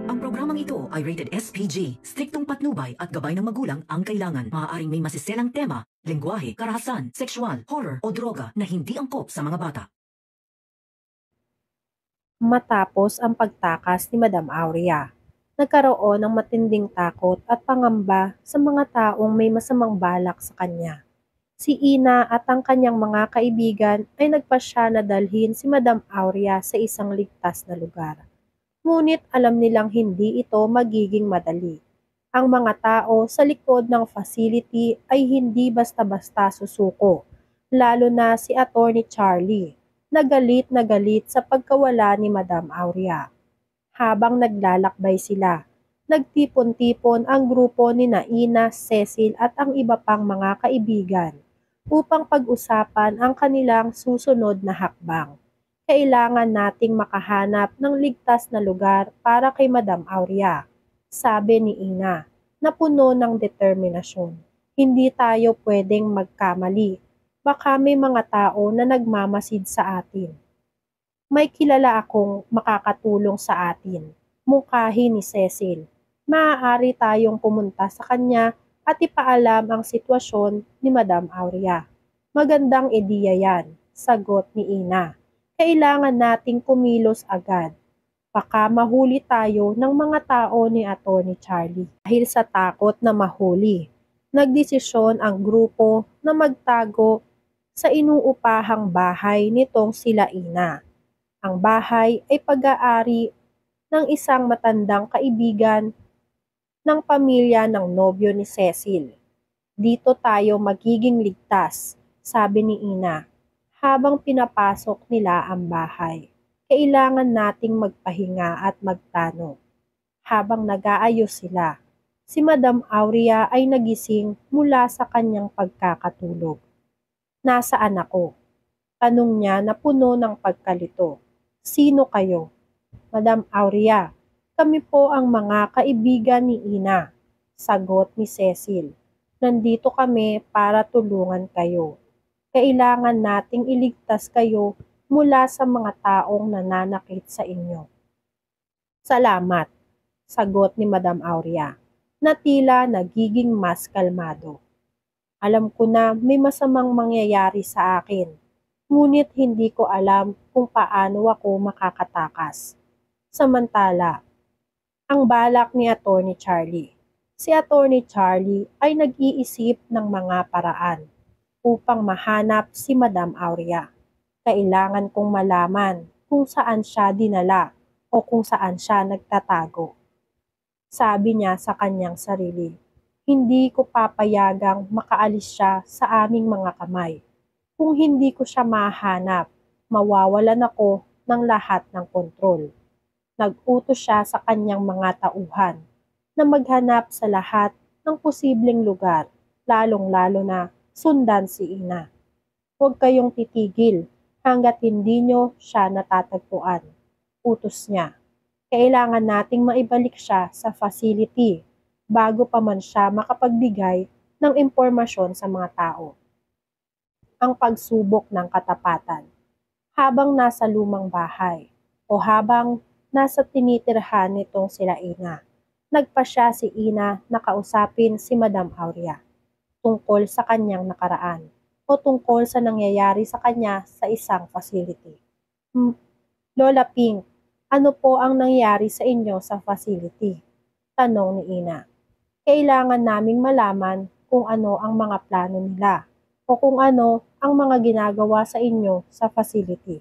Ang programang ito ay rated SPG. Striktong patnubay at gabay ng magulang ang kailangan. Maaaring may masiselang tema, lengguwahe, karahasan, sexual, horror o droga na hindi angkop sa mga bata. Matapos ang pagtakas ni Madam Aurea, nagkaroon ng matinding takot at pangamba sa mga taong may masamang balak sa kanya. Si Ina at ang kanyang mga kaibigan ay nagpasya na dalhin si Madam Aurea sa isang ligtas na lugar. Ngunit alam nilang hindi ito magiging madali. Ang mga tao sa likod ng facility ay hindi basta-basta susuko, lalo na si Attorney Charlie, na galit sa pagkawala ni Madam Aurea. Habang naglalakbay sila, nagtipon-tipon ang grupo ni Ina, Cecil at ang iba pang mga kaibigan upang pag-usapan ang kanilang susunod na hakbang. Kailangan nating makahanap ng ligtas na lugar para kay Madam Aurea, sabi ni Ina, na puno ng determinasyon. Hindi tayo pwedeng magkamali. Baka may mga tao na nagmamasid sa atin. May kilala akong makakatulong sa atin, mungkahi ni Cecil. Maaari tayong pumunta sa kanya at ipaalam ang sitwasyon ni Madam Aurea. Magandang ideya yan, sagot ni Ina. Kailangan nating kumilos agad. Baka mahuli tayo ng mga tao ni Attorney Charlie. Dahil sa takot na mahuli, nagdesisyon ang grupo na magtago sa inuupahang bahay nitong sila Ina. Ang bahay ay pag-aari ng isang matandang kaibigan ng pamilya ng nobyo ni Cecil. Dito tayo magiging ligtas, sabi ni Ina. Habang pinapasok nila ang bahay, kailangan nating magpahinga at magtano. Habang nag-aayos sila, si Madam Aurea ay nagising mula sa kanyang pagkakatulog. Nasaan ako? Tanong niya na puno ng pagkalito. Sino kayo? Madam Aurea, kami po ang mga kaibigan ni Ina, sagot ni Cecil. Nandito kami para tulungan kayo. Kailangan nating iligtas kayo mula sa mga taong nananakit sa inyo. Salamat, sagot ni Madam Aurea, na tila nagiging mas kalmado. Alam ko na may masamang mangyayari sa akin, ngunit hindi ko alam kung paano ako makakatakas. Samantala, ang balak ni Attorney Charlie. Si Attorney Charlie ay nag-iisip ng mga paraan upang mahanap si Madam Aurea. Kailangan kong malaman kung saan siya dinala o kung saan siya nagtatago. Sabi niya sa kanyang sarili, hindi ko papayagang makaalis siya sa aming mga kamay. Kung hindi ko siya mahanap, mawawalan ako ng lahat ng kontrol. Nag-utos siya sa kanyang mga tauhan na maghanap sa lahat ng posibleng lugar, lalong-lalo na sundan si Ina. Huwag kayong titigil hanggat hindi nyo siya natatagpuan. Utos niya. Kailangan nating maibalik siya sa facility bago pa man siya makapagbigay ng impormasyon sa mga tao. Ang pagsubok ng katapatan. Habang nasa lumang bahay o habang nasa tinitirhan nitong sila Ina, nagpasya si Ina na kausapin si Madam Aurea tungkol sa kanyang nakaraan o tungkol sa nangyayari sa kanya sa isang facility. Lola Pink, ano po ang nangyari sa inyo sa facility? Tanong ni Ina. Kailangan naming malaman kung ano ang mga plano nila o kung ano ang mga ginagawa sa inyo sa facility.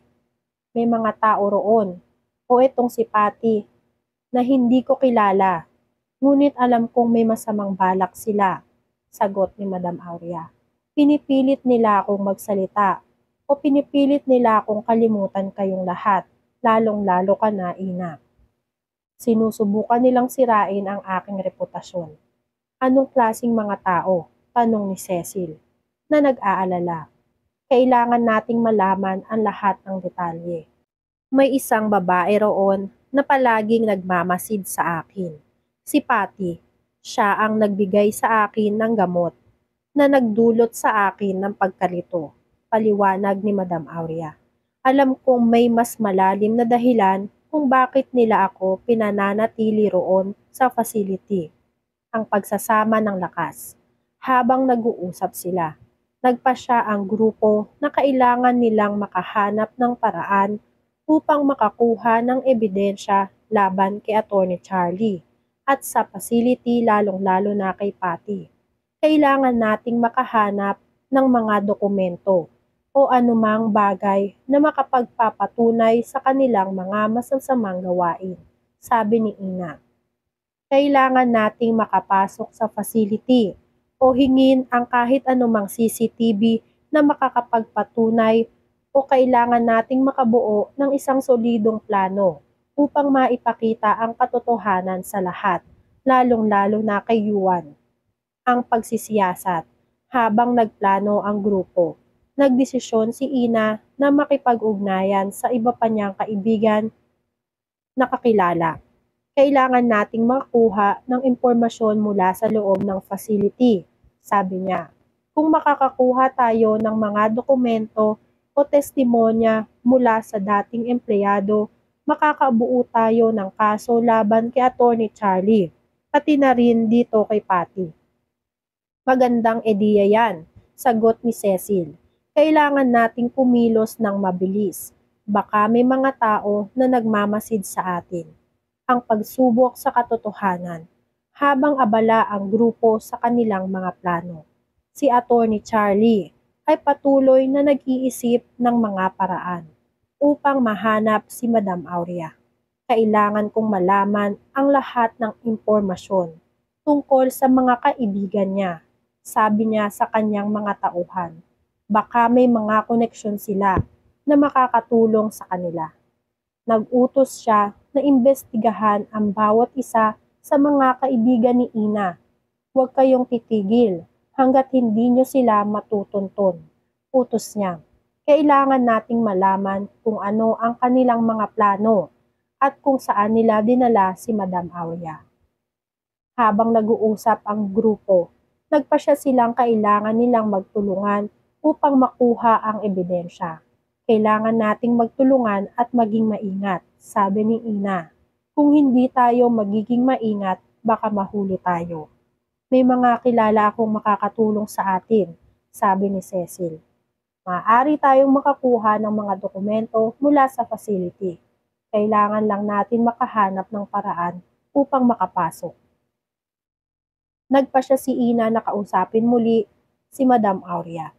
May mga tao roon o itong si Patty na hindi ko kilala, ngunit alam kong may masamang balak sila, sagot ni Madam Aurea. Pinipilit nila akong magsalita o pinipilit nila akong kalimutan kayong lahat, lalong-lalo ka na, Ina. Sinusubukan nilang sirain ang aking reputasyon. Anong klaseng mga tao? Tanong ni Cecil, na nag-aalala. Kailangan nating malaman ang lahat ng detalye. May isang babae roon na palaging nagmamasid sa akin. Si Patty, siya ang nagbigay sa akin ng gamot na nagdulot sa akin ng pagkalito, paliwanag ni Madam Aurea. Alam kong may mas malalim na dahilan kung bakit nila ako pinananatili roon sa facility. Ang pagsasama ng lakas. Habang nag-uusap sila, nagpasya ang grupo na kailangan nilang makahanap ng paraan upang makakuha ng ebidensya laban kay Atty. Charlie at sa facility lalong-lalo na kay Patty. Kailangan nating makahanap ng mga dokumento o anumang bagay na makapagpapatunay sa kanilang mga masasamang gawain, sabi ni Ina. Kailangan nating makapasok sa facility o hingin ang kahit anumang CCTV na makakapagpatunay o kailangan nating makabuo ng isang solidong plano upang maipakita ang katotohanan sa lahat, lalong-lalo na kay Yuan. Ang pagsisiyasat. Habang nagplano ang grupo, nagdesisyon si Ina na makipag-ugnayan sa iba pa niyang kaibigan na kakilala. Kailangan nating makakuha ng impormasyon mula sa loob ng facility, sabi niya. Kung makakakuha tayo ng mga dokumento o testimonya mula sa dating empleyado, makakabuo tayo ng kaso laban kay Atty. Charlie, pati na rin dito kay Patty. Magandang ideya yan, sagot ni Cecil. Kailangan nating kumilos ng mabilis. Baka may mga tao na nagmamasid sa atin. Ang pagsubok sa katotohanan habang abala ang grupo sa kanilang mga plano. Si Atty. Charlie ay patuloy na nag-iisip ng mga paraan upang mahanap si Madam Aurea. Kailangan kong malaman ang lahat ng impormasyon tungkol sa mga kaibigan niya, sabi niya sa kanyang mga tauhan. Baka may mga koneksyon sila na makakatulong sa kanila. Nag-utos siya na imbestigahan ang bawat isa sa mga kaibigan ni Ina. Huwag kayong titigil hanggat hindi nyo sila matutuntun. Utos niya. Kailangan nating malaman kung ano ang kanilang mga plano at kung saan nila dinala si Madam Aurea. Habang nag-uusap ang grupo, nagpasya silang kailangan nilang magtulungan upang makuha ang ebidensya. Kailangan nating magtulungan at maging maingat, sabi ni Ina. Kung hindi tayo magiging maingat, baka mahuli tayo. May mga kilala akong makakatulong sa atin, sabi ni Cecil. Maaari tayong makakuha ng mga dokumento mula sa facility. Kailangan lang natin makahanap ng paraan upang makapasok. Nagpasya si Ina na kausapin muli si Madam Aurea.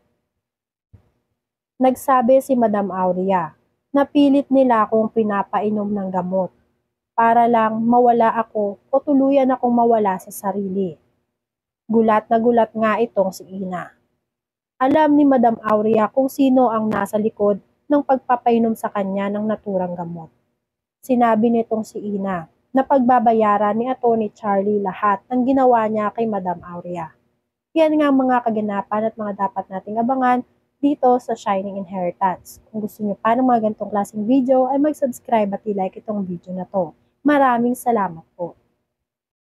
Nagsabi si Madam Aurea na pilit nila akong pinapainom ng gamot para lang mawala ako o tuluyan akong mawala sa sarili. Gulat na gulat nga itong si Ina. Alam ni Madam Aurea kung sino ang nasa likod ng pagpapainom sa kanya ng naturang gamot. Sinabi nitong si Ina na pagbabayaran ni Atty. Charlie lahat ng ginawa niya kay Madam Aurea. Yan nga mga kaganapan at mga dapat nating abangan dito sa Shining Inheritance. Kung gusto niyo pa ng mga ganitong klaseng video ay mag-subscribe at i-like itong video na to. Maraming salamat po.